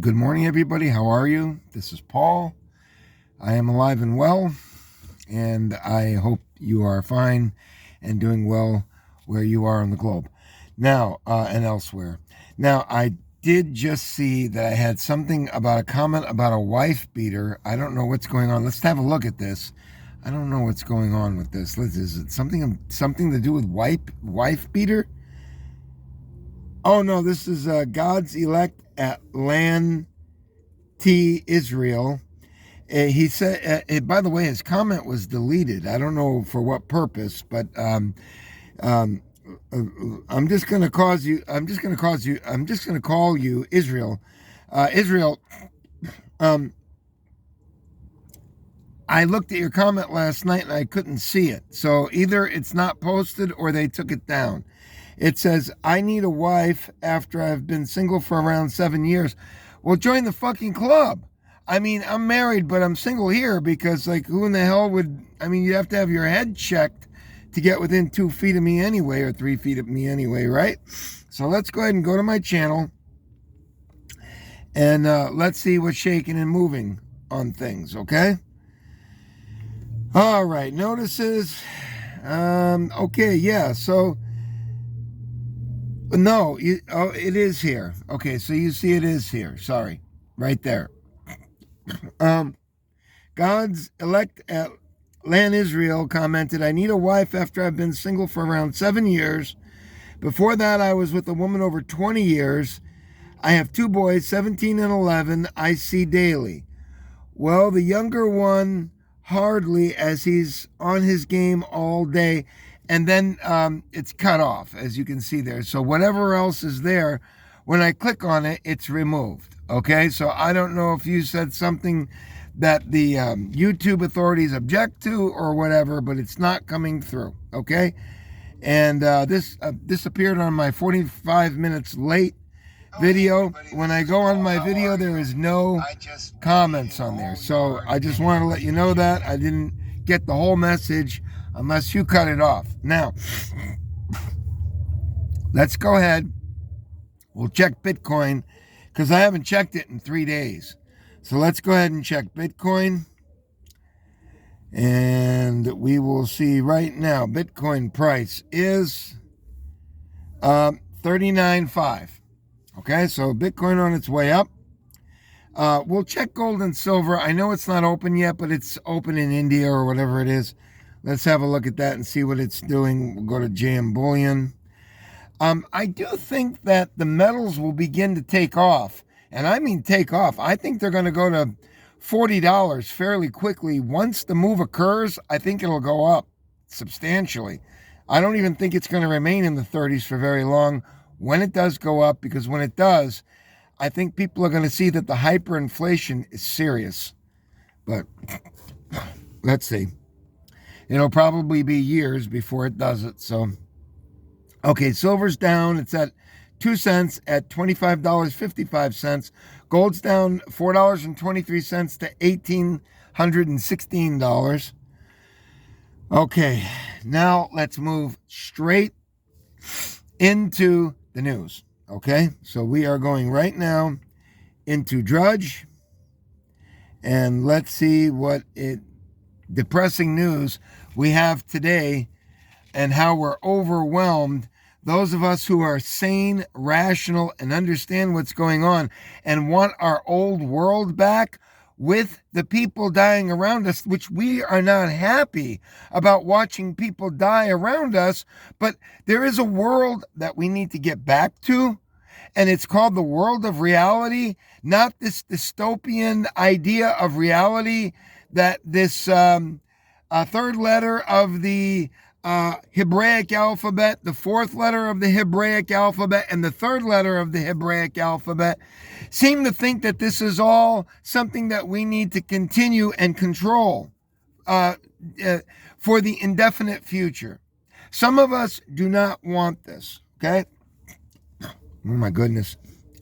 Good morning, everybody. How are you? This is Paul. I am alive and well, and I hope you are fine and doing well where you are on the globe. Now, and elsewhere. Now, I did just see that I had something about a comment about a wife beater. I don't know what's going on. Let's have a look at this. I don't know what's going on with this. Is it something to do with wife beater? Oh no, this is God's elect at Land T Israel. He said, by the way, his comment was deleted. I don't know for what purpose, but um, I'm just going to cause you. I'm just going to cause you. I'm just going to call you Israel. Israel. Um, I looked at your comment last night and I couldn't see it. So either it's not posted or they took it down. It says, "I need a wife after I've been single for around 7 years." Well, join the fucking club. I mean, I'm married, but I'm single here because, like, who in the hell would? I mean, you have to have your head checked to get within 2 feet of me anyway, or 3 feet of me anyway, right? So let's go ahead and go to my channel and let's see what's shaking and moving on things, okay? All right, notices. Okay, yeah, so. No, it is here. Okay, so you see it is here. Sorry, right there. Um, God's elect at Land Israel commented, "I need a wife after I've been single for around 7 years. Before that, I was with a woman over 20 years. I have two boys, 17 and 11, I see daily. Well, the younger one, hardly, as he's on his game all day." And then it's cut off, as you can see there. So whatever else is there, when I click on it, it's removed. Okay, so I don't know if you said something that the YouTube authorities object to or whatever, but it's not coming through. Okay, and this appeared on my 45 minutes late video. When I go on my video, there is no comments on there. So I just want to let you know that I didn't get the whole message unless you cut it off. Now, let's go ahead. We'll check Bitcoin because I haven't checked it in 3 days. So let's go ahead and check Bitcoin. And we will see right now, Bitcoin price is 39.5. Okay, so Bitcoin on its way up. We'll check gold and silver. I know it's not open yet, but it's open in India or whatever it is. Let's have a look at that and see what it's doing. We'll go to JM Bullion. I do think that the metals will begin to take off. And I mean take off. I think they're going to go to $40 fairly quickly. Once the move occurs, I think it'll go up substantially. I don't even think it's going to remain in the 30s for very long when it does go up, because when it does, I think people are going to see that the hyperinflation is serious. But let's see. It'll probably be years before it does it. So, okay, silver's down. It's at 2 cents at $25.55. Gold's down $4.23 to $1,816. Okay, now let's move straight into the news. Okay, so we are going right now into Drudge, and let's see what depressing news we have today and how we're overwhelmed. Those of us who are sane, rational, and understand what's going on and want our old world back, with the people dying around us, which we are not happy about watching people die around us, but there is a world that we need to get back to, and it's called the world of reality, not this dystopian idea of reality that this third letter of the Hebraic alphabet, the fourth letter of the Hebraic alphabet, and the third letter of the Hebraic alphabet seem to think that this is all something that we need to continue and control for the indefinite future. Some of us do not want this, okay? Oh my goodness.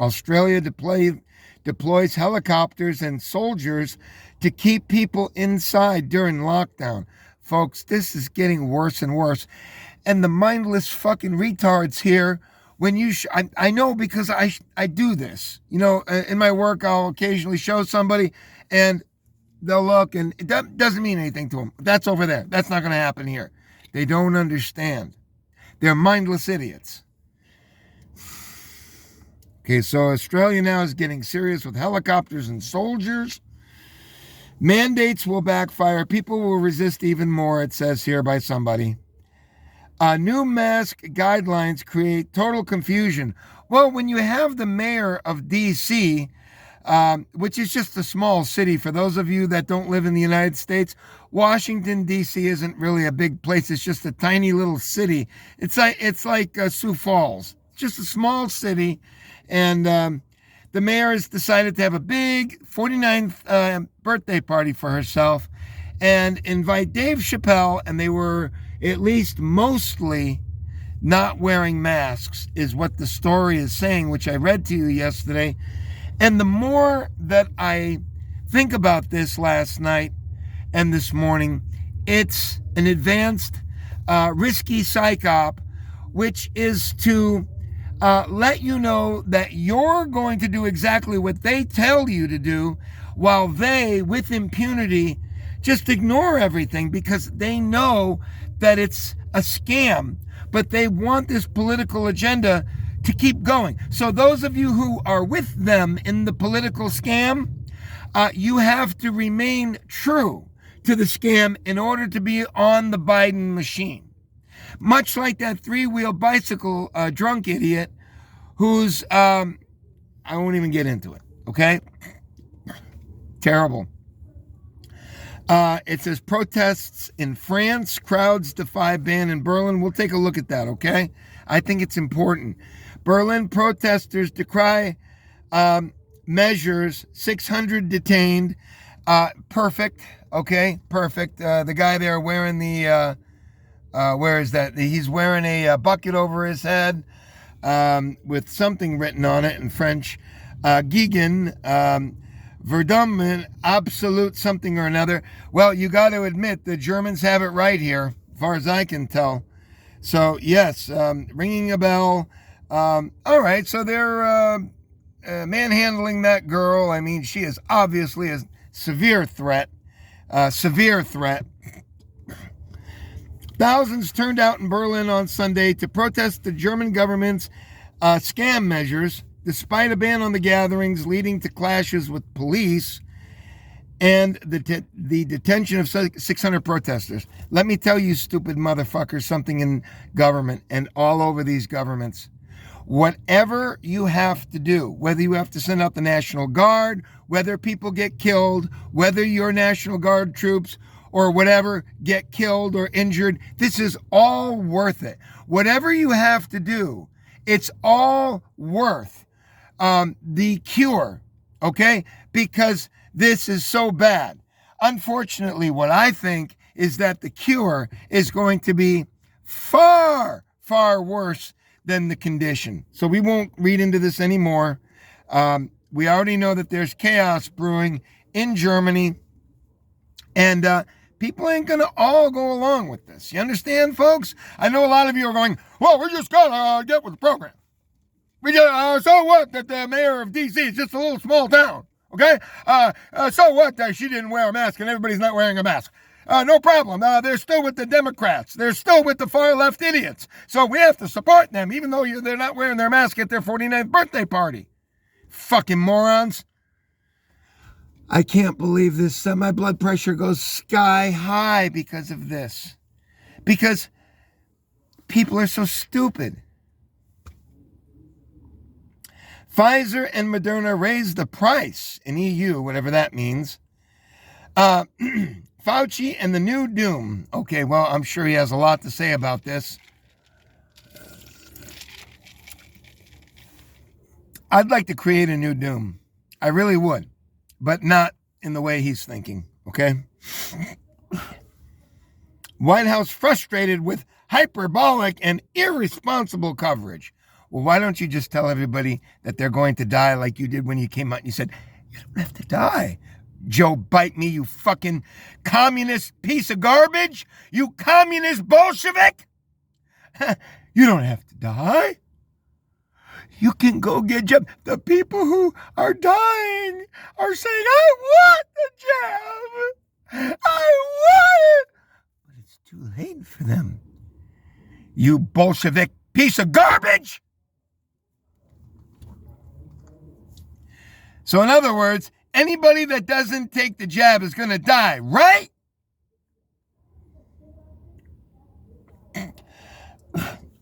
Australia deploys helicopters and soldiers to keep people inside during lockdown. Folks, this is getting worse and worse. And the mindless fucking retards here when you, I know because I do this. You know, in my work, I'll occasionally show somebody and they'll look and it doesn't mean anything to them. That's over there. That's not going to happen here. They don't understand. They're mindless idiots. Okay, so Australia now is getting serious with helicopters and soldiers. Mandates will backfire. People will resist even more, it says here by somebody. New mask guidelines create total confusion. Well, when you have the mayor of D.C., which is just a small city, for those of you that don't live in the United States, Washington, D.C. isn't really a big place. It's just a tiny little city. It's like Sioux Falls, just a small city. And the mayor has decided to have a big 49th birthday party for herself and invite Dave Chappelle, and they were at least mostly not wearing masks, is what the story is saying, which I read to you yesterday. And the more that I think about this last night and this morning, it's an advanced, risky psyop, which is to let you know that you're going to do exactly what they tell you to do, while they, with impunity, just ignore everything because they know that it's a scam, but they want this political agenda to keep going. So those of you who are with them in the political scam, you have to remain true to the scam in order to be on the Biden machine. Much like that three-wheel bicycle drunk idiot who's, I won't even get into it, okay? Terrible. It says protests in France, crowds defy ban in Berlin. We'll take a look at that, okay? I think it's important. Berlin protesters decry measures, 600 detained. Perfect, okay? Perfect. The guy there wearing the, where is that? He's wearing a bucket over his head with something written on it in French. Gegen, Verdammen, absolute something or another. Well, you got to admit the Germans have it right here, as far as I can tell. So, yes, ringing a bell. All right, so they're manhandling that girl. I mean, she is obviously a severe threat. Thousands turned out in Berlin on Sunday to protest the German government's scam measures, despite a ban on the gatherings, leading to clashes with police and the detention of 600 protesters. Let me tell you, stupid motherfuckers, something in government and all over these governments. Whatever you have to do, whether you have to send out the National Guard, whether people get killed, whether your National Guard troops or whatever get killed or injured, this is all worth it. Whatever you have to do, it's all worth the cure, okay? Because this is so bad. Unfortunately, what I think is that the cure is going to be far, far worse than the condition. So we won't read into this anymore. We already know that there's chaos brewing in Germany, and people ain't going to all go along with this. You understand, folks? I know a lot of you are going, well, we just got to get with the program. We just, so what that the mayor of D.C. is just a little small town, okay? So what that she didn't wear a mask and everybody's not wearing a mask? No problem. They're still with the Democrats. They're still with the far left idiots. So we have to support them, even though they're not wearing their mask at their 49th birthday party. Fucking morons. I can't believe this. My blood pressure goes sky high because of this. Because people are so stupid. Pfizer and Moderna raised the price in EU, whatever that means. Fauci and the new doom. Okay, well, I'm sure he has a lot to say about this. I'd like to create a new doom. I really would, but not in the way he's thinking, okay? White House frustrated with hyperbolic and irresponsible coverage. Well, why don't you just tell everybody that they're going to die like you did when you came out and you said, you don't have to die. Joe Bite Me, you fucking communist piece of garbage. You communist Bolshevik. You don't have to die. You can go get jab. The people who are dying are saying, I want the jab. I want it. But it's too late for them. You Bolshevik piece of garbage. So in other words, anybody that doesn't take the jab is going to die, right?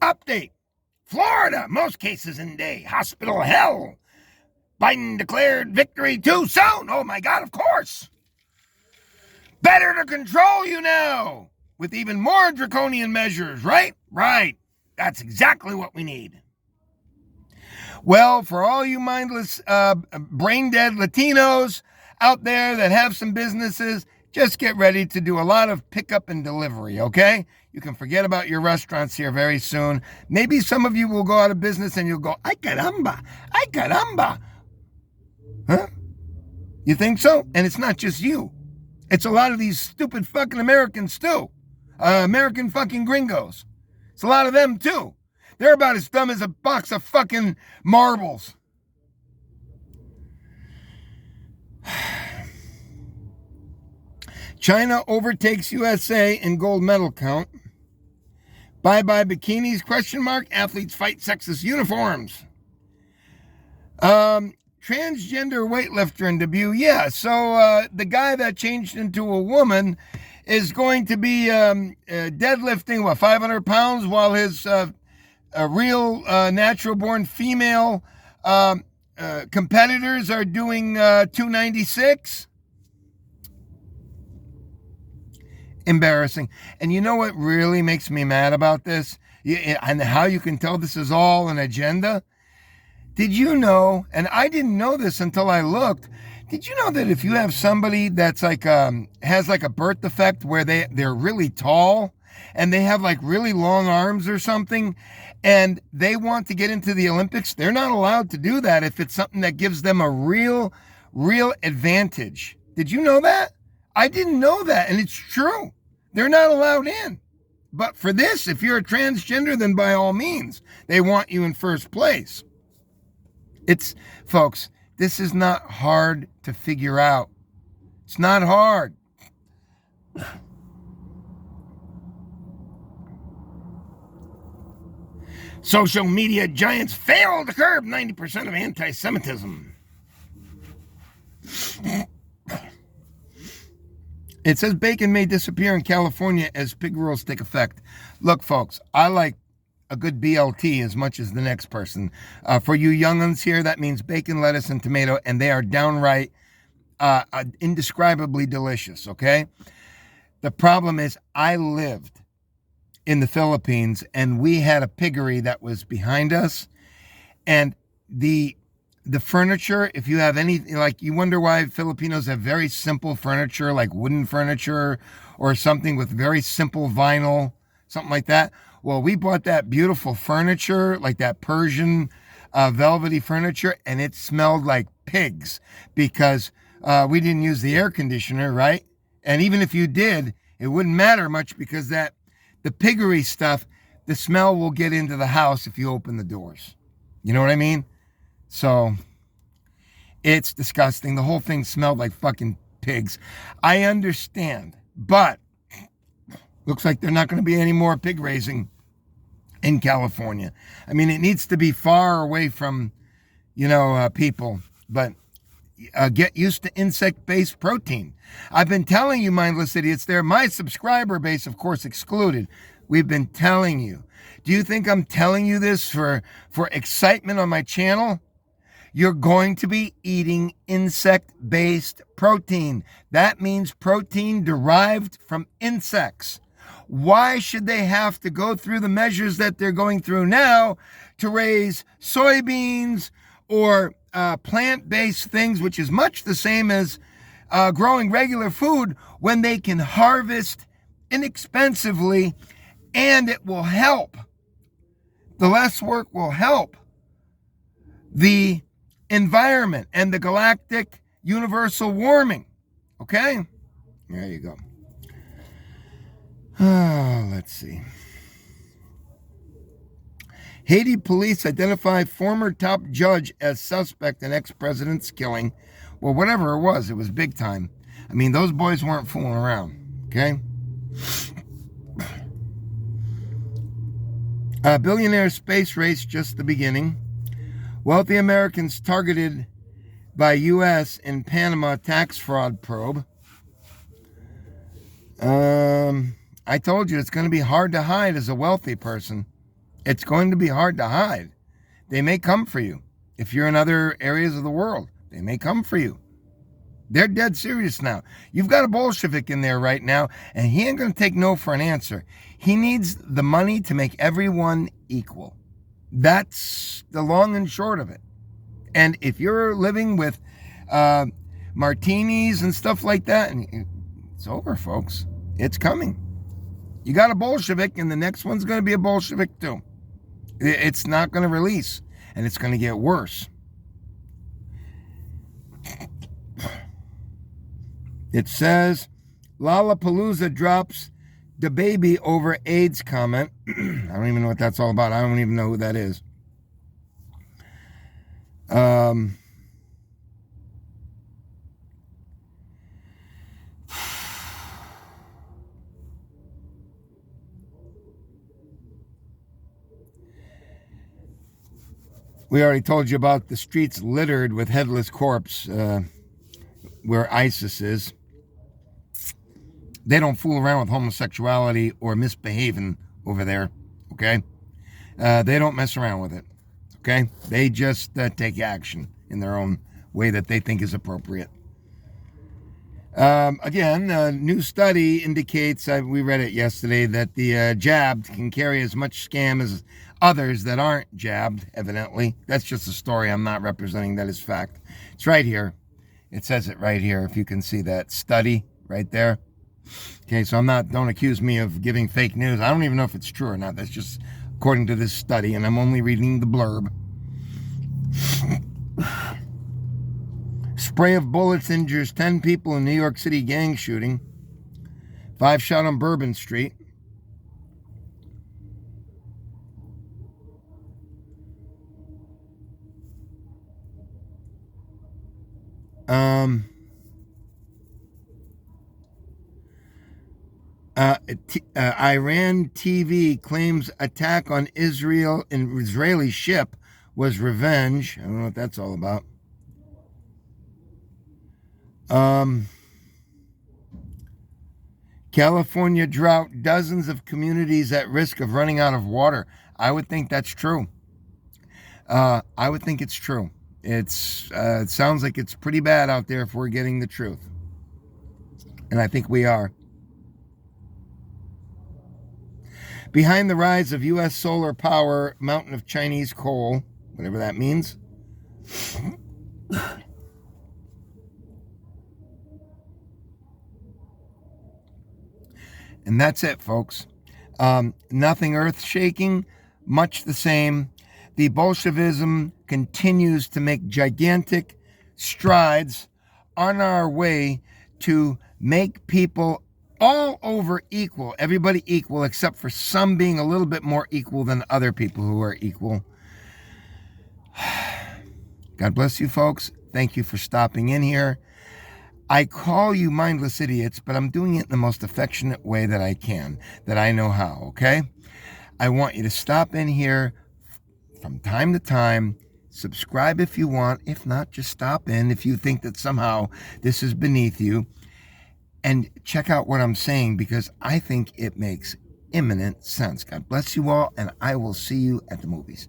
Update. Florida, most cases in day. Hospital hell. Biden declared victory too soon. Oh my God, of course. Better to control you now with even more draconian measures, right? Right. That's exactly what we need. Well, for all you mindless, brain-dead Latinos out there that have some businesses, just get ready to do a lot of pickup and delivery, okay? You can forget about your restaurants here very soon. Maybe some of you will go out of business and you'll go, ay caramba, ay caramba. Huh? You think so? And it's not just you. It's a lot of these stupid fucking Americans too. American fucking gringos. It's a lot of them too. They're about as dumb as a box of fucking marbles. China overtakes USA in gold medal count. Bye-bye bikinis, question mark. Athletes fight sexist uniforms. Transgender weightlifter in debut. Yeah, so the guy that changed into a woman is going to be deadlifting, 500 pounds, while his real natural-born female competitors are doing 296. Embarrassing. And you know what really makes me mad about this? And how you can tell this is all an agenda? Did you know, and I didn't know this until I looked, did you know that if you have somebody that's like, has like a birth defect where they're really tall and they have like really long arms or something, and they want to get into the Olympics, they're not allowed to do that if it's something that gives them a real advantage. Did you know that? I didn't know that, and it's true. They're not allowed in. But for this, if you're a transgender, then by all means, they want you in first place. Folks, this is not hard to figure out. It's not hard. Social media giants fail to curb 90% of anti-Semitism. It says bacon may disappear in California as pig rules take effect. Look, folks, I like a good BLT as much as the next person. For you young'uns here, that means bacon, lettuce, and tomato, and they are downright indescribably delicious, okay? The problem is I lived in the Philippines, and we had a piggery that was behind us, and the furniture, if you have any, like, you wonder why Filipinos have very simple furniture, like wooden furniture or something with very simple vinyl, something like that. Well, we bought that beautiful furniture, like that Persian velvety furniture, and it smelled like pigs because we didn't use the air conditioner, right? And even if you did, it wouldn't matter much because the piggery stuff, the smell will get into the house if you open the doors. You know what I mean? So, it's disgusting. The whole thing smelled like fucking pigs. I understand, but looks like there's not going to be any more pig raising in California. I mean, it needs to be far away from, people, but get used to insect-based protein. I've been telling you, mindless idiots, they're my subscriber base, of course, excluded. We've been telling you. Do you think I'm telling you this for excitement on my channel? You're going to be eating insect-based protein. That means protein derived from insects. Why should they have to go through the measures that they're going through now to raise soybeans or plant-based things, which is much the same as growing regular food, when they can harvest inexpensively and it will help? The less work will help the environment and the galactic universal warming. Okay? There you go. Let's see. Haiti police identify former top judge as suspect in ex-president's killing. Well, whatever it was big time. I mean, those boys weren't fooling around, okay? Billionaire space race, just the beginning. Wealthy Americans targeted by U.S. in Panama tax fraud probe. I told you it's going to be hard to hide as a wealthy person. It's going to be hard to hide. They may come for you. If you're in other areas of the world, they may come for you. They're dead serious now. You've got a Bolshevik in there right now, and he ain't going to take no for an answer. He needs the money to make everyone equal. That's the long and short of it. And if you're living with martinis and stuff like that, and it's over, folks. It's coming. You got a Bolshevik, and the next one's going to be a Bolshevik too. It's not going to release, and it's going to get worse. It says, Lollapalooza drops the baby over AIDS comment. I don't even know what that's all about. I don't even know who that is. We already told you about the streets littered with headless corpse where ISIS is. They don't fool around with homosexuality or misbehaving over there, okay? They don't mess around with it, okay? They just take action in their own way that they think is appropriate. Again, a new study indicates, we read it yesterday, that the jabbed can carry as much scam as others that aren't jabbed, evidently. That's just a story. I'm not representing that as fact. It's right here. It says it right here, if you can see that study right there. Okay, so don't accuse me of giving fake news. I don't even know if it's true or not. That's just according to this study, and I'm only reading the blurb. Spray of bullets injures 10 people in New York City gang shooting. 5 shot on Bourbon Street. Iran TV claims attack on Israeli ship was revenge. I don't know what that's all about. California drought, dozens of communities at risk of running out of water. I would think that's true. I would think it's true. It sounds like it's pretty bad out there if we're getting the truth. And I think we are. Behind the rise of U.S. solar power, mountain of Chinese coal, whatever that means. And that's it, folks. Nothing earth-shaking, much the same. The Bolshevism continues to make gigantic strides on our way to make people all over equal, everybody equal, except for some being a little bit more equal than other people who are equal. God bless you, folks. Thank you for stopping in here. I call you mindless idiots, but I'm doing it in the most affectionate way that I can, that I know how, okay? I want you to stop in here from time to time. Subscribe if you want. If not, just stop in if you think that somehow this is beneath you. And check out what I'm saying, because I think it makes imminent sense. God bless you all, and I will see you at the movies.